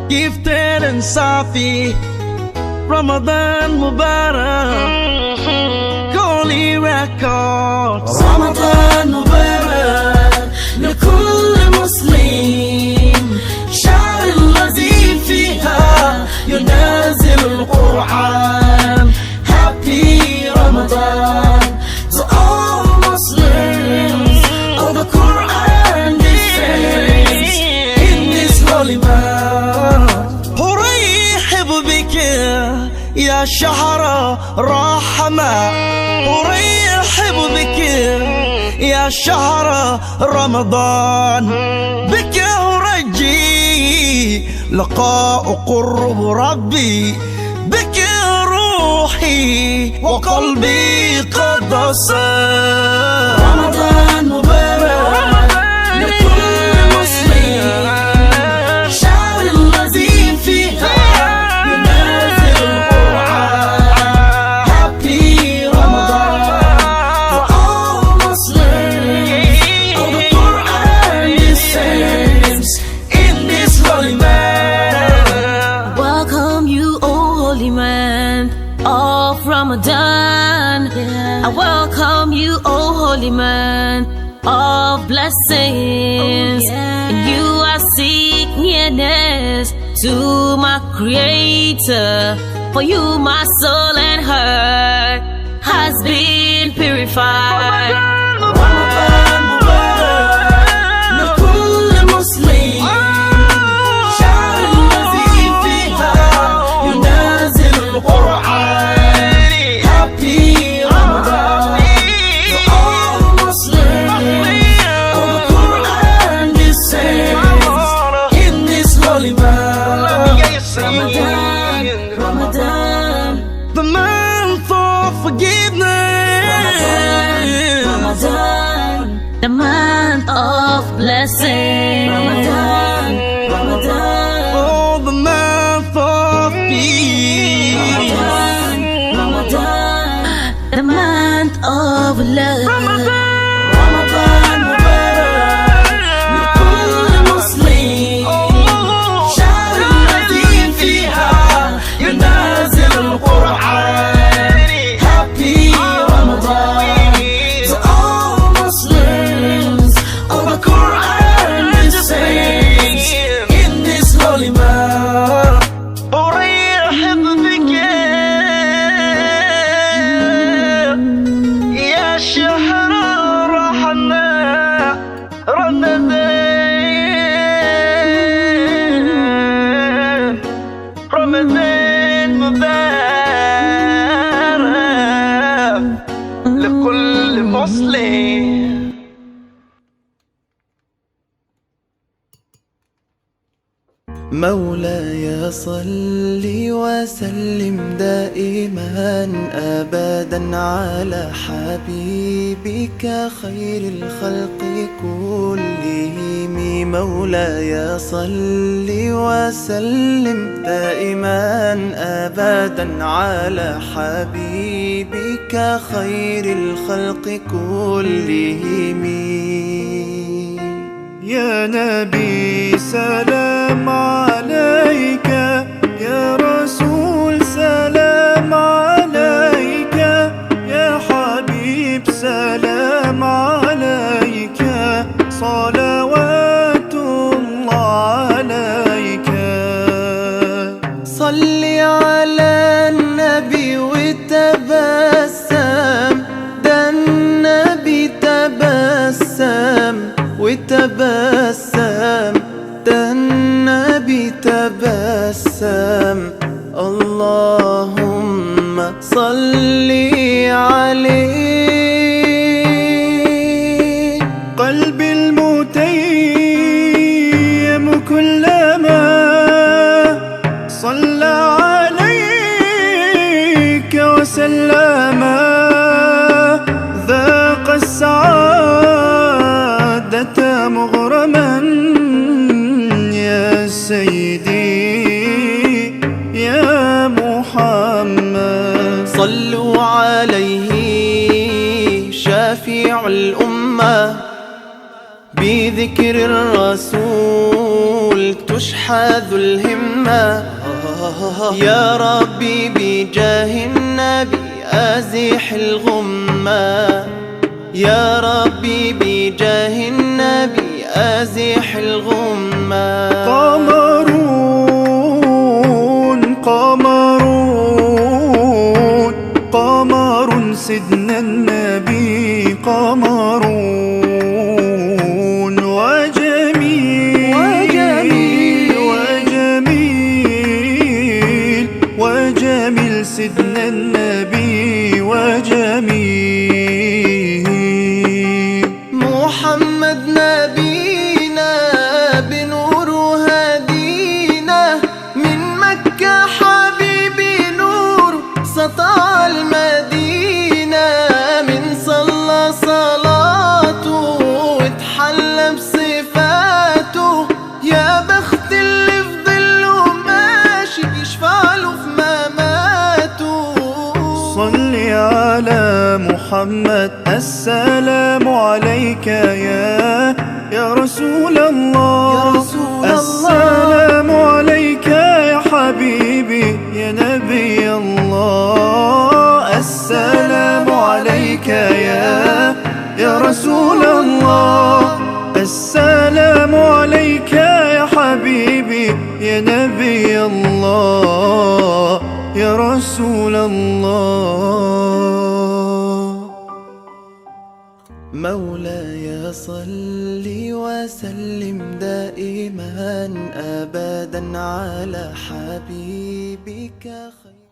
gifted and صافي رمضان مبارك Holy Records رمضان مبارك لكل مسلم شهر الذي فيها ينزل القرآن Happy Ramadan to all Muslims of the Quran descends in this holy month أرحب بك يا شهر رحمة أرحب بك يا شهر رمضان بك أرجي لقاء قرب ربي بك روحي وقلبي قد صار رمضان مبارك لكل مسلم شهر الذي فيها ينزل القرآن Happy Ramadan for all Muslims of the Quran descends in this holy man. Welcome you, O holy man of Ramadan. I welcome you, O holy man of blessings. And you I seek nearness to my Creator. For you my soul and heart has been purified. رمضان مبارك لكل مسلم شهر الذي فيها ينزل القرآن Happy Ramadan to all Muslims of the Quran descends in this holy month Ramadan the month of forgiveness Ramadan, the month of blessing. Ramadan oh the month of peace Ramadan, the month of love. رمضان مبارك لكل مسلم شهر الذي فيها ينزل القرآن Happy Ramadan to all Muslims of the Quran descends in this holy month أرحب بك يا شهر رحمة رمضان مبارك لكل مسلم مولاي صل وسلم دائما أبدا على حبيبك خير الخلق كلهم مولاي صل وسلم دائما أبدا على حبيبك خير الخلق كلهم يا نبي سلام عليك يا رسول سلام عليك يا حبيب سلام عليك صلوات الله عليك صل على النبي وتبسم ده النبي تبسم وتبسم ده النبي تبسم اللهم صل عليه قلبي المتيم كلما صلى عليك وسلم ذاق السعادة مغرما يا سيدي يا محمد صلوا عليه شافع الأمة بذكر الرسول قلت اشحذ الهمة يا ربي بجاه النبي أزيح الغمة، يا ربي بجاه النبي أزيح الغمة. قمرون قمرون قمر سيدنا النبي، قمرون وجميل وجميل وجميل وجميل سيدنا النبي وجميل. محمد نبينا بنور هدينا، من مكة حبيبي نور سطع المدينة، من صلى صلاته واتحلى بصفاته، يا بخت اللي في ظله ماشي يشفع له في مماته. صلي على محمد السلام عليك يا رسول الله، يا رسول السلام عليك يا حبيبي يا نبي الله، السلام عليك يا رسول الله، السلام عليك يا حبيبي يا نبي الله يا رسول الله. مولاي صل وسلم دائما أبدا على حبيبك خير